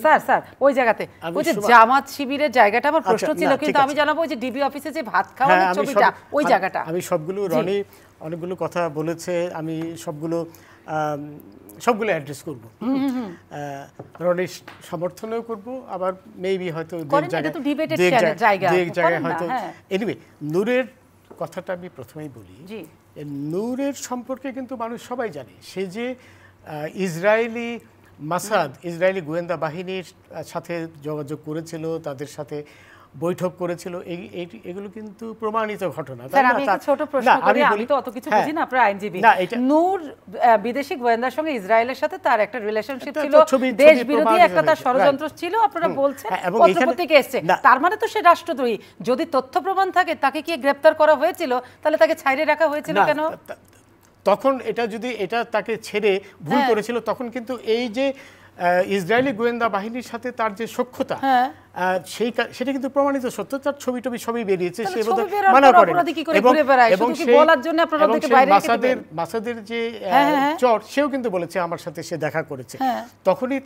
Sir sir ওই জায়গাতে ওই যে জামাত শিবিরের জায়গাটা আমার প্রশ্ন ছিল, কিন্তু আমি জানাবো ওই যে ডিবি অফিসে যে ভাত খাওয়ানোর ছবিটা ওই জায়গাটা। আমি সবগুলো রনি অনেকগুলো কথা বলেছে, আমি সবগুলো অ্যাড্রেস করব। রনির সমর্থনও করব, আবার মেবি হয়তো জায়গায় হয়তো। এনিওয়ে, নূরের কথাটা আমি প্রথমেই বলি। নূরের সম্পর্কে কিন্তু মানুষ সবাই জানে। সে যে ইসরায়েলি ইসরায়েলি গোয়েন্দা বাহিনীর সাথে যোগাযোগ করেছিল, তাদের সাথে বৈঠক করেছিল, এগুলো কিন্তু প্রমাণিত ঘটনা। আমি একটা ছোট প্রশ্ন করি, আমি তো অত কিছু বুঝি না, আপনারা আইনজীবী। নূর বিদেশি গোয়েন্দার সঙ্গে ইসরায়েলের সাথে তার একটা রিলেশনশিপ ছিল, দেশ বিরোধী একটা ষড়যন্ত্র ছিল, আপনারা বলছেন পত্রপত্রিকা এসেছে, তার মানে তো সে রাষ্ট্রদ্রোহী। যদি তথ্য প্রমাণ থাকে, তাকে কি গ্রেফতার করা হয়েছিল? তাহলে তাকে ছাইরে রাখা হয়েছিল কেন? তখন এটা তাকে ছেড়ে ভুল করেছিল, তখন কিন্তু এই যে ইসরায়েলি গোয়েন্দা বাহিনীর সাথে তার যে সখ্যতা, সেটা কিন্তু প্রমাণিত সত্য। তার ছবি টবি সবই বেরিয়েছে, সে মানা করেন। এবং মাসাদের যে চর, সেও কিন্তু বলেছে আমার সাথে সে দেখা করেছে। তখনই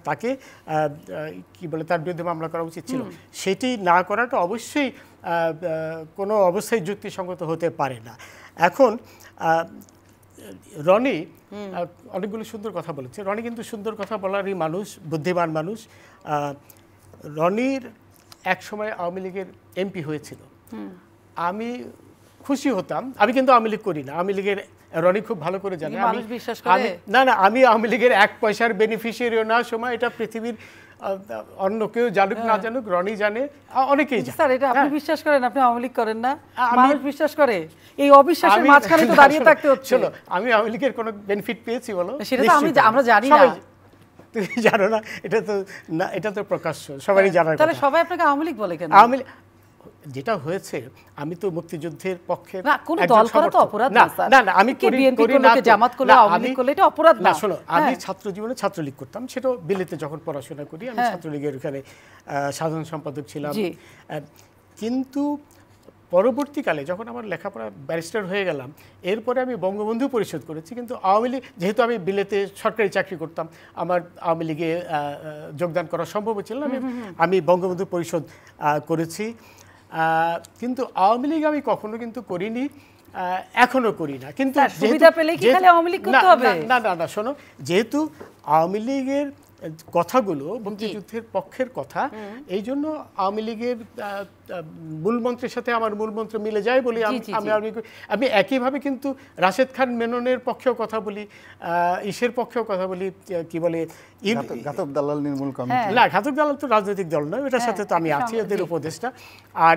তাকে কি বলে, তার বিরুদ্ধে মামলা করা উচিত ছিল। সেটি না করাটা অবশ্যই কোনো অবস্থায় যুক্তিসঙ্গত হতে পারে না। এখন রনি অনেকগুলো সুন্দর কথা বলেছে। রনি কিন্তু সুন্দর কথা বলারই মানুষ, বুদ্ধিমান মানুষ। রনির এক সময় আওয়ামী লীগের এমপি হয়েছিল। আমি খুশি হতাম। আমি কিন্তু আওয়ামী লীগ করি না, আওয়ামী লীগের রনি খুব ভালো করে জানে। না, আমি আওয়ামী লীগের 1 পয়সার বেনিফিশিয়ারিও না। সময় এটা পৃথিবীর অন্য কেউ জানুক না জানুক, রনি জানে, অনেকেই জানে। স্যার, এটা আপনি বিশ্বাস করেন? আপনি আওয়ামী লীগ করেন না, মানুষ বিশ্বাস করে। এই অবিশ্বাসের মাঝখানে তো দাঁড়িয়ে থাকতে হচ্ছে। আমি আওয়ামী লীগের কোনো বেনিফিট পেয়েছি বলো? সেটা তো আমরা জানি না। তুমি জানো না? এটা তো প্রকাশ্য, সবারই জানার কথা। তাহলে সবাই আপনাকে আওয়ামী লীগ বলে কেন? যেটা হয়েছে, আমি তো মুক্তিযুদ্ধের পক্ষে না, কোন দল করা তো অপরাধ না স্যার। না, আমি করি না, জামাত করলে, আওয়ামী লীগ করলে এটা অপরাধ না। শোনো, আমি ছাত্র জীবনে ছাত্রলীগ করতাম, সেটা বিলেতে যখন পড়াশোনা করি, আমি ছাত্রলীগের ওখানে সাধারণ সম্পাদক ছিলাম। কিন্তু পরবর্তীকালে যখন আমার লেখাপড়া ব্যারিস্টার হয়ে গেলাম, এরপরে আমি বঙ্গবন্ধু পরিষদ করেছি। কিন্তু আওয়ামী লীগ, যেহেতু আমি বিলেতে সরকারি চাকরি করতাম, আমার আওয়ামী লীগে যোগদান করা সম্ভব ছিল না। আমি বঙ্গবন্ধু পরিষদ করেছি। কিন্তু আওয়ামী লীগ আমি কখনো কিন্তু করিনি, এখনো করি না। কিন্তু সুবিধা পেলে কি খালি আওয়ামী লীগ করতে হবে? না, শোনো, যেহেতু আওয়ামী লীগের কথাগুলো মুক্তিযুদ্ধের পক্ষের কথা, এই জন্য আওয়ামী লীগের মূলমন্ত্রের সাথে আমার মূলমন্ত্র মিলে যায় বলি আমি একইভাবে কিন্তু রাশেদ খান মেননের পক্ষেও কথা বলি, ইসের পক্ষেও কথা বলি। কি বলে, ঘাতক দালাল নির্মূল কমিটি। না, ঘাতক দালাল তো রাজনৈতিক দল নয়, এটার সাথে তো আমি আছি, ওদের উপদেষ্টা। আর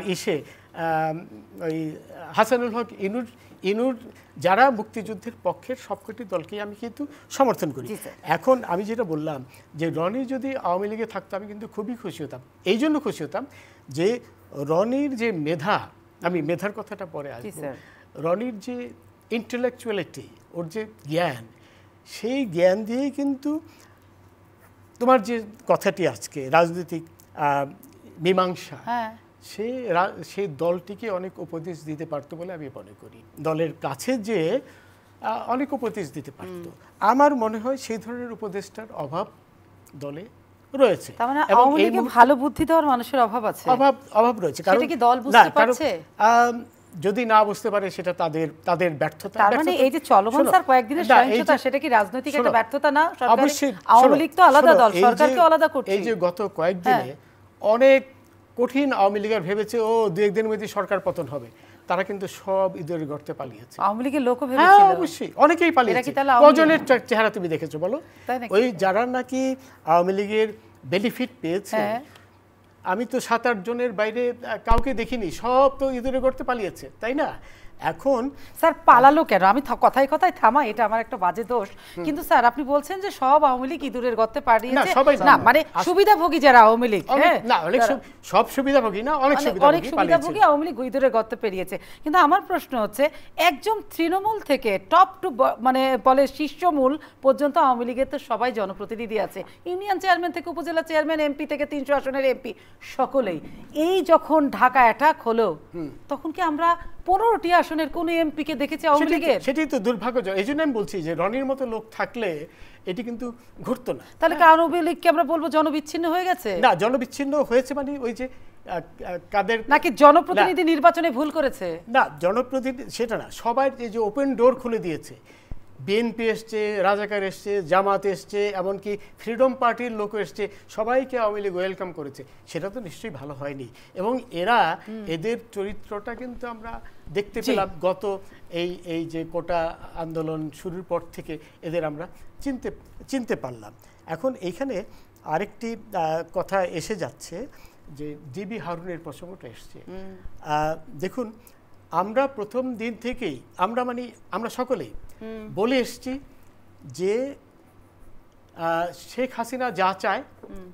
ওই হাসানুল হক ইনুর, যারা মুক্তিযুদ্ধের পক্ষের সবকটি দলকেই আমি কিন্তু সমর্থন করি। এখন আমি যেটা বললাম, যে রনি যদি আওয়ামী লীগে থাকতো, আমি কিন্তু খুবই খুশি হতাম। এই জন্য খুশি হতাম যে রনির যে মেধা, আমি মেধার কথাটা পরে আসবো, রনির যে ইন্টেলেকচুয়ালিটি, ওর যে জ্ঞান, সেই জ্ঞান দিয়েই কিন্তু তোমার যে কথাটি আজকে রাজনৈতিক মীমাংসা, সেই দলটিকে অনেক উপদেশ দিতে পারতো বলে আমি মনে করি। দলের কাছে যে অনেক উপদেশ দিতে পারতো। আমার মনে হয় সেই ধরনের উপদেশটার অভাব দলে রয়েছে। তার মানে আওয়ামী লীগে ভালো বুদ্ধি দেওয়ার মানুষের অভাব আছে, অভাব রয়েছে। কারণ কি দল বুঝতে পারছে? যদি না বুঝতে পারে, সেটা তাদের ব্যর্থতা। তার মানে এই যে চলমান স্যার কয়েকদিনের সহিংসতা, সেটা কি রাজনৈতিক একটা ব্যর্থতা না? অবশ্যই। আওয়ামী লীগ তো আলাদা দল, সরকারকে আলাদা করছে। এই যে গত কয়েকদিনে অনেক কঠিন আওয়ামী লীগের ভেবেছে 2-1 দিনের মধ্যে সরকার পতন হবে, তারা কিন্তু সব ইঁদুরের গর্তে পালিয়েছে। আওয়ামী লীগের লোকও ভেবেছিল। অবশ্যই, অনেকেই পালিয়েছে। কজনের চেহারা তুমি দেখেছো বলো? ওই যারা নাকি আওয়ামী লীগের বেনিফিট পেয়েছে, আমি তো 7-8 জনের বাইরে কাউকে দেখিনি, সব তো ইঁদুরের গর্তে পালিয়েছে, তাই না? এখন স্যার পালালো কেন? আমি কথায় কথায় থামা, এটা আমার একটা বাজে দোষ। কিন্তু স্যার আপনি বলছেন যে সব আওয়ামী লীগ ইঁদুরের গর্তে পালিয়েছে। না, মানে সুবিধাভোগী যারা আওয়ামী লীগ, সব সুবিধাভোগী না, অনেক সুবিধাভোগী আওয়ামী লীগ ইঁদুরের গর্তে পেরিয়েছে। কিন্তু আমার প্রশ্ন হচ্ছে, একজন তৃণমূল থেকে টপ টু মানে বলে শীর্ষমূল পর্যন্ত আওয়ামী লীগের তো সবাই জনপ্রতিনিধি আছে, ইউনিয়ন চেয়ারম্যান থেকে উপজেলা চেয়ারম্যান, এমপি থেকে 300 আসনের এমপি, সকলেই। এই যখন ঢাকা অ্যাটাক হলো, তখন কি আমরা 15টি আসন আসনের কোন এমপি কে দেখেছে আওয়ামী লীগের? সেটাই তো দুর্ভাগ্যজনক। এই জন্য আমি বলছি যে রনির মতো লোক থাকলে এটি কিন্তু ঘটতো না। তাহলে কি আওয়ামী লীগকে আমরা বলবো জনবিচ্ছিন্ন হয়ে গেছে? না, জনবিচ্ছিন্ন হয়েছে মানে ওই যে কাদের, নাকি জনপ্রতিনিধি নির্বাচনে ভুল করেছে? না, জনপ্রতিনিধি সেটা না, সবাই যে ওপেন ডোর খুলে দিয়েছে, বিএনপি এসছে, রাজাকার এসছে, জামাত এসছে, এমনকি ফ্রিডম পার্টির লোক এসছে, সবাইকে আওয়ামী লীগ ওয়েলকাম করেছে। সেটা তো নিশ্চয়ই ভালো হয়নি। এবং এদের চরিত্রটা কিন্তু আমরা দেখতে পেলাম গত এই যে কোটা আন্দোলন শুরুর পর থেকে এদের আমরা চিনতে পারলাম। এখন এইখানে আরেকটি কথা এসে যাচ্ছে যে ডিবি হারুনের প্রসঙ্গটা এসছে। দেখুন, আমরা প্রথম দিন থেকেই আমরা সকলেই বলে এসছি যে শেখ হাসিনা যা চায়,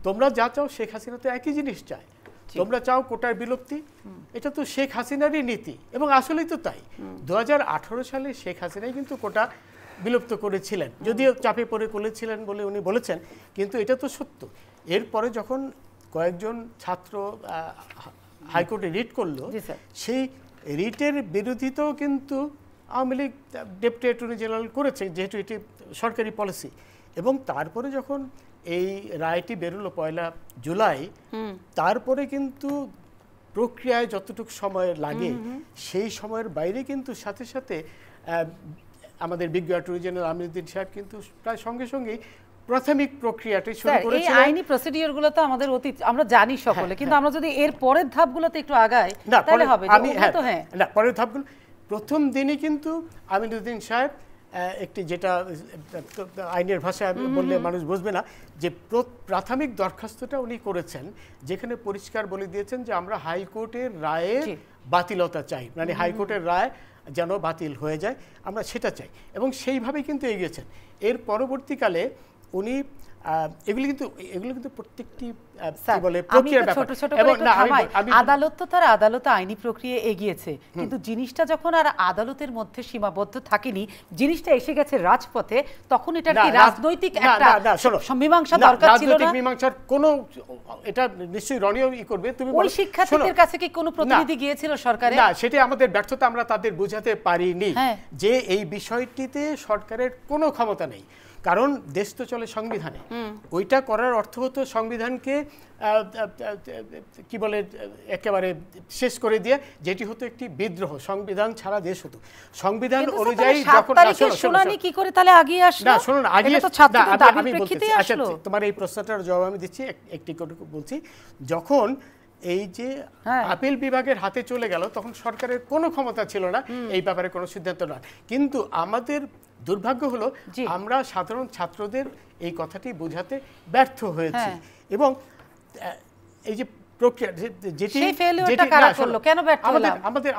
তোমরা যা চাও শেখ হাসিনা তো একই জিনিস চায়। তোমরা চাও কোটার বিলুপ্তি, এটা তো শেখ হাসিনারই নীতি, এবং আসলেই তো তাই। 2018 সালে শেখ হাসিনাই কিন্তু কোটা বিলুপ্ত করেছিলেন, যদিও চাপে পড়ে করেছিলেন বলে উনি বলেছেন, কিন্তু এটা তো সত্য। এরপরে যখন কয়েকজন ছাত্র হাইকোর্টে রিট করলো, সেই রিটের বিরোধিতাও কিন্তু Awami League deputy attorney general করেছে, যেহেতু এটি সরকারি পলিসি। এবং তারপরে যখন এই রায়টি বেরোলো 1 জুলাই, তারপরে কিন্তু প্রক্রিয়ায় যতটুকু সময় লাগে সেই সময়ের বাইরে কিন্তু সাথে সাথে আমাদের বিজ্ঞ অ্যাটর্নি জেনারেল আমিনুদ্দিন সাহেব কিন্তু প্রায় সঙ্গে সঙ্গেই প্রাথমিক প্রক্রিয়াটি শুরু করেছিলেন। এই আইনি প্রসিডিওরগুলো তো আমাদের অতীত, আমরা জানি সকলে, কিন্তু আমরা যদি এর পরের ধাপগুলোতে একটু আগাই তাহলে হবে। না, পরের ধাপগুলো প্রথম দিনই কিন্তু আমিনুদ্দিন সাহেব একটি, যেটা আইনের ভাষায় বললে মানুষ বুঝবে না, যে প্রাথমিক দরখাস্তটা উনি করেছেন, যেখানে পরিষ্কার বলে দিয়েছেন যে আমরা হাইকোর্টের রায়ের বাতিলতা চাই, মানে হাইকোর্টের রায় যেন বাতিল হয়ে যায়, আমরা সেটা চাই। এবং সেইভাবেই কিন্তু এগিয়েছেন। এর পরবর্তীকালে উনি এগুলো কিন্তু প্রত্যেকটি বলে প্রক্রিয়ার ব্যাপার। এবং আদালত তো তার আদালতে আইনি প্রক্রিয়া এগিয়েছে, কিন্তু জিনিসটা যখন আর আদালতের মধ্যে সীমাবদ্ধ থাকেনি, জিনিসটা এসে গেছে রাজপথে, তখন এটা কি রাজনৈতিক একটা মীমাংসা দরকার ছিল না? রাজনৈতিক মীমাংসার কোনো, এটা নিশ্চয়ই রনিও করবে। তুমি ওই শিক্ষার্থীদের কাছে কি কোনো প্রতিনিধি গিয়েছিল সরকারে? না, সেটা আমাদের ব্যর্থতা, আমরা তাদের বোঝাতে পারিনি যে এই বিষয়টিতে সরকারের কোনো ক্ষমতা নেই। কারণ দেশ তো চলে সংবিধানে। ওইটা করার অর্থ হতো সংবিধানকে কি বলে একেবারে শেষ করে দিয়ে, যেটি হতো একটি বিদ্রোহ, সংবিধান ছাড়া দেশ হতো। সংবিধান অনুযায়ী যখন শুনানি কি করে তাহলে আগিয়ে আসলো? না, শুনুন, আগিয়ে তো ছাত্রদের দাবির প্রেক্ষিতেই আসলো। তোমার এই প্রশ্নটার জবাব আমি দিচ্ছি, একটি করে বলছি। যখন এই যে আপিল বিভাগের হাতে চলে গেল, তখন সরকারের কোনো ক্ষমতা ছিল না এই ব্যাপারে কোনো সিদ্ধান্ত নেওয়ার। কিন্তু আমাদের দুর্ভাগ্য হলো আমরা সাধারণ ছাত্রদের এই কথাটি বোঝাতে ব্যর্থ হয়েছি। এবং এই যে প্রক্রিয়া, যেটি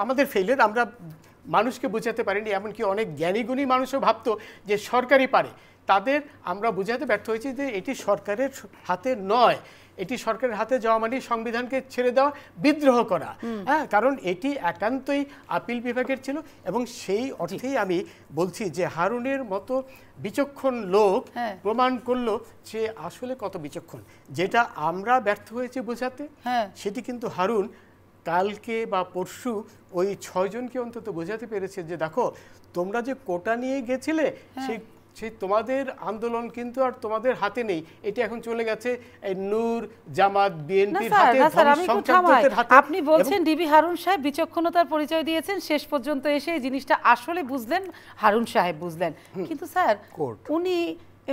আমাদের ফেলিয়ার, আমরা মানুষকে বোঝাতে পারিনি। এমনকি অনেক জ্ঞানীগুণী মানুষও ভাবতো যে সরকারই পারে, তাদের আমরা বোঝাতে ব্যর্থ হয়েছি যে এটি সরকারের হাতে নয়, এটি সরকারের হাতে যাওয়া মানে সংবিধানকে ছেড়ে দেওয়া, বিদ্রোহ করা। কারণ এটি একান্তই আপিল বিভাগের ছিল। এবং সেই অর্থেই আমি বলছি যে হারুনের মতো বিচক্ষণ লোক প্রমাণ করলো যে আসলে কত বিচক্ষণ। যেটা আমরা ব্যর্থ হয়েছি বোঝাতে, সেটি কিন্তু হারুন কালকে বা পরশু ওই 6 জনকে অন্তত বোঝাতে পেরেছে যে দেখো, তোমরা যে কোটা নিয়ে গেছিলে, সেই তোমাদের আন্দোলন কিন্তু আর তোমাদের হাতে নেই, এটা এখন চলে গেছে নূর, জামাত, বিএনপির হাতে, সংখ্যালঘুদের হাতে। আপনি বলছেন ডিবি হারুন সাহেব বিচক্ষণতার পরিচয় দিয়েছেন, শেষ পর্যন্ত এসে এই জিনিসটা আসলে বুঝলেন হারুন সাহেব বুঝলেন। কিন্তু স্যার, উনি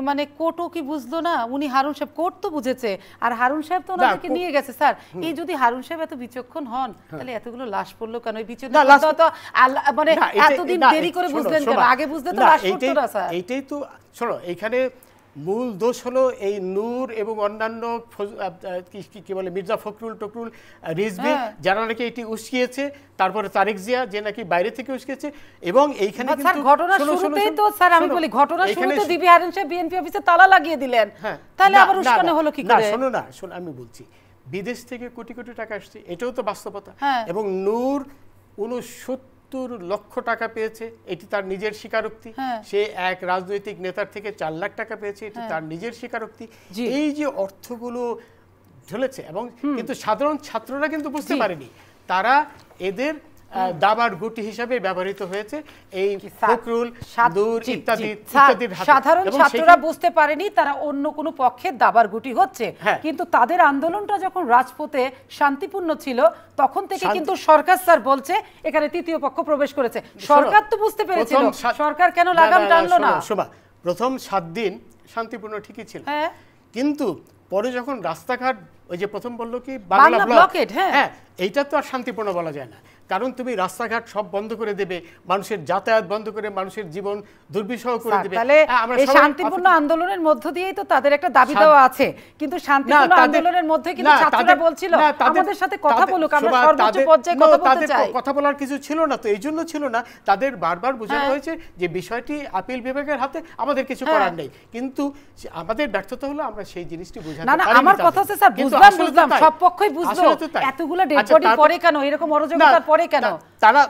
মানে কোর্টও কি বুঝলো না? উনি হারুন সাহেব, কোর্ট তো বুঝেছে, আর হারুন সাহেব তো ওনাদেরকে নিয়ে গেছে। স্যার, এই যদি হারুন সাহেব এত বিচক্ষণ হন, তাহলে এতগুলো লাশ পড়লো কেন? এই বিচক্ষণ মানে এতদিন দেরি করে বুঝলেন কেন? আগে বুঝতে তো লাশ পড়তো না স্যার। এইটাই তো, শোনো, এইখানে মূল দোষ হলো এই নূর এবং অন্যান্য কি বলে মির্জা ফখরুল টকরুল রিজভী, যারা নাকি এটি উস্কিয়েছে, তারপরে তারেক জিয়া যে নাকি বাইরে থেকে উস্কিয়েছে। এবং এইখানে কিন্তু ঘটনা শুরুতেই তো স্যার, আমি বলি ঘটনা শুরুতে ডিবি হারুন সাহেব বিএনপি অফিসে তালা লাগিয়ে দিলেন, তাহলে আবার উস্কানো হলো কি করে? শোনো না, আমি বলছি বিদেশ থেকে কোটি কোটি টাকা আসছে, এটাও তো বাস্তবতা। এবং নূর 69 লক্ষ টাকা পেয়েছে, এটি তার নিজের স্বীকারোক্তি। সে এক রাজনৈতিক নেতার থেকে 4 লাখ টাকা পেয়েছে, এটি তার নিজের স্বীকারোক্তি। এই যে অর্থগুলো ঢেলেছে, এবং কিন্তু সাধারণ ছাত্ররা কিন্তু বুঝতে পারেনি। তারা এদের দাবার গুটি হিসাবে ব্যবহৃত হয়েছে এই ফখরুল, নূর ইত্যাদির হাতে। সাধারণ ছাত্ররা বুঝতে পারেনি তারা অন্য কোনো পক্ষের দাবার গুটি হচ্ছে, কিন্তু তাদের আন্দোলনটা যখন রাজপথে শান্তিপূর্ণ ছিল তখন থেকে কিন্তু সরকার স্যার বলছে এখানে তৃতীয় পক্ষ প্রবেশ করেছে। সরকার তো বুঝতে পেরেছিল, সরকার কেন লাগাম টানলো না? প্রথম 7 দিন শান্তিপূর্ণ ঠিকই ছিল, কিন্তু পরে যখন রাস্তাঘাট ওই যে প্রথম বললো কি বাংলা ব্লকেড, হ্যাঁ এইটা তো আর শান্তিপূর্ণ বলা যায় না, কারণ তুমি রাস্তাঘাট সব বন্ধ করে দেবে, মানুষের যাতায়াত বন্ধ করে মানুষের জীবন দুর্বিষহ করে দেবে। তাহলে এই শান্তিপূর্ণ আন্দোলনের মধ্য দিয়েই তো তাদের একটা দাবি দেওয়া আছে, কিন্তু শান্তিপূর্ণ আন্দোলনের মধ্যে কিন্তু ছাত্ররা বলছিল আমাদের সাথে কথা বলুক, আমরা সর্বোচ্চ পর্যায়ে কথা বলতে চাই। কথা বলার কিছু ছিল না, তো এই জন্য ছিল না, তাদের বারবার বোঝানো হয়েছে যে বিষয়টি আপিল বিভাগের হাতে, আমাদের কিছু করার নেই, কিন্তু আমাদের ব্যর্থতা হলো আমরা সেই জিনিসটি বোঝাতে পারিনি। না, আমার কথা হচ্ছে স্যার বুঝলাম সব পক্ষই বুঝলো, এতগুলো ডেড বডি পড়ে কেন, এরকম অরাজকতার পরে কেন? তারা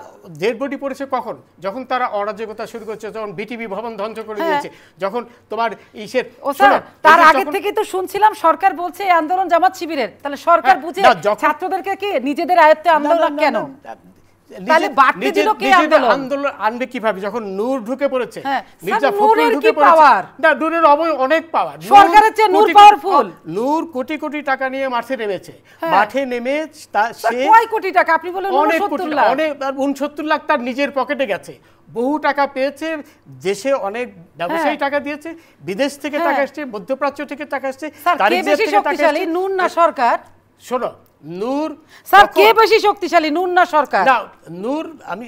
ডেড বডি পড়েছে কখন? যখন তারা অরাজকতা শুরু করছে, যখন বিটিভি ভবন ধ্বংস করে দিয়েছে, যখন তোমার ইসের তার আগে থেকে তো শুনছিলাম সরকার বলছে এই আন্দোলন জামাত শিবিরের, তাহলে সরকার বুঝে ছাত্রদেরকে কি নিজেদের আয়ত্তে আন্দোলন কেন? তাহলে বাড়তে দিল কে আন্দোলন আনবে কিভাবে? যখন নূর ঢুকে পড়েছে, মির্জা ফখরুল ঢুকে পড়েছে, না নূরের অনেক পাওয়ার, সরকারের চেয়ে নূর পাওয়ারফুল। নূর কোটি কোটি টাকা নিয়ে মাঠে নেমেছে, মাঠে নেমে সে কয় কোটি টাকা? আপনি বলেন অনেক 69 লাখ তার নিজের পকেটে গেছে, বহু টাকা পেয়েছে, দেশে অনেক ব্যবসায়ী টাকা দিয়েছে, বিদেশ থেকে টাকা আসছে, মধ্যপ্রাচ্য থেকে টাকা আসছে। কে বেশি শক্তিশালী, নূর না সরকার? শোনো, নূর স্যার কে বেশি শক্তিশালী, নূর না সরকার? না, নূর আমি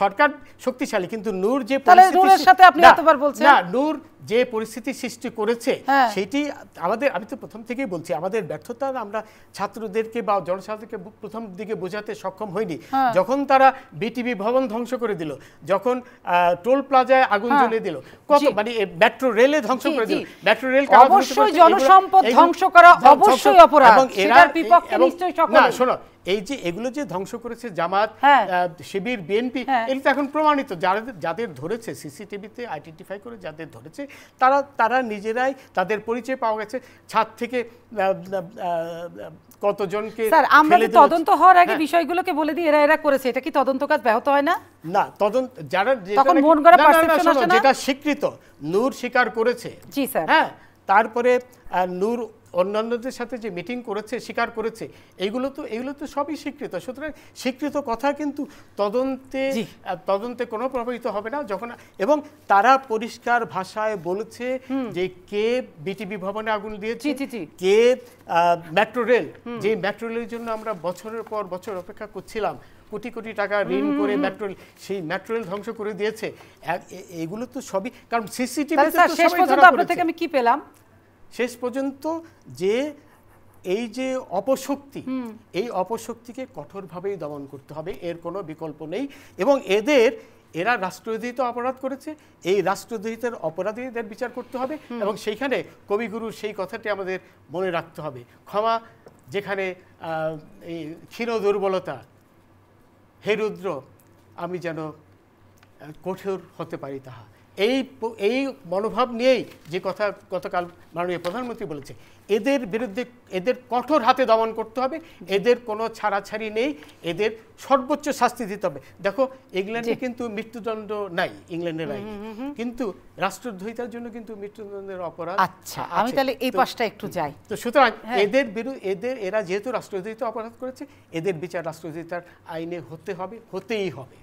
সরকার শক্তিশালী, কিন্তু নূর যে নূরের সাথে আপনি এতবার বলছেন না, নূর যে পরিস্থিতি সৃষ্টি করেছে সেটি আমাদের, আমি তো প্রথম থেকেই বলছি আমাদের ব্যর্থতা, আমরা ছাত্রদেরকে বা জনসাধারণকে প্রথম দিকে বোঝাতে সক্ষম হয়নি। যখন তারা বিটিভি ভবন ধ্বংস করে দিল, যখন টোল প্লাজায় আগুন জ্বলিয়ে দিল, কত মানে মেট্রো রেলে ধ্বংস করে দিল, মেট্রো রেল অবশ্যই জনসম্পদ ধ্বংস করা অবশ্যই অপরাধ, এবং এটার বিপক্ষে নিশ্চয়ই সকলে। না শোনো, এই যে এগুলো যে ধ্বংস করেছে জামাত, শিবির, বিএনপি, এগুলো তো এখন প্রমাণিত, যাদের ধরেছে সিসিটিভিতে আইডেন্টিফাই করে যাদের ধরেছে, তারা নিজেরাই তাদের পরিচয় পাওয়া গেছে। ছাদ থেকে কতজনকে স্যার আমরা তদন্ত হওয়ার আগে বিষয়গুলোকে বলে দিই এরা করেছে, এটা কি তদন্ত কাজ ব্যাহত হয় না? না, তদন্ত যারা যেটা স্বীকৃত, নূর স্বীকার করেছে, জি স্যার, হ্যাঁ, তারপরে নূর অন্যান্যদের সাথে যে মিটিং করেছে, স্বীকার করেছে, এগুলো তো সবই স্বীকৃত। সুতরাং স্বীকৃত কথা কিন্তু তদন্তে কোনো প্রভাবিত হবে না। যখন এবং তারা পরিষ্কার ভাষায় বলেছে যে কে বিটিভি ভবনে আগুন দিয়েছে, কে মেট্রো রেল, যে মেট্রো রেলের জন্য আমরা বছরের পর বছর অপেক্ষা করছিলাম, কোটি কোটি টাকা ঋণ করে মেট্রো রেল, সেই মেট্রো রেল ধ্বংস করে দিয়েছে। এগুলো তো সবই, কারণ সিসিটিভি শেষ পর্যন্ত আপনার থেকে আমি কি পেলাম? শেষ পর্যন্ত যে এই যে অপশক্তি, এই অপশক্তিকে কঠোরভাবেই দমন করতে হবে, এর কোনো বিকল্প নেই। এবং এরা রাষ্ট্রদ্রোহিত অপরাধ করেছে, এই রাষ্ট্রদ্রোহিতার অপরাধীদের বিচার করতে হবে, এবং সেইখানে কবিগুরুর সেই কথাটি আমাদের মনে রাখতে হবে, ক্ষমা যেখানে এই ক্ষীণ দুর্বলতা, হে রুদ্র আমি যেন কঠোর হতে পারি তাহা। এই মনোভাব নিয়েই যে কথা গতকাল মাননীয় প্রধানমন্ত্রী বলেছে, এদের বিরুদ্ধে এদের কঠোর হাতে দমন করতে হবে, এদের কোনো ছাড়াছাড়ি নেই, এদের সর্বোচ্চ শাস্তি দিতে হবে। দেখো ইংল্যান্ডে কিন্তু মৃত্যুদণ্ড নাই, ইংল্যান্ডের আইনে, কিন্তু রাষ্ট্রদ্রোহিতার জন্য কিন্তু মৃত্যুদণ্ডের অপরাধ। আচ্ছা, আমি তাহলে এই পাশটা একটু যাই। তো সুতরাং এরা যেহেতু রাষ্ট্রদ্রোহিত অপরাধ করেছে, এদের বিচার রাষ্ট্রদ্রোহিতার আইনে হতেই হবে।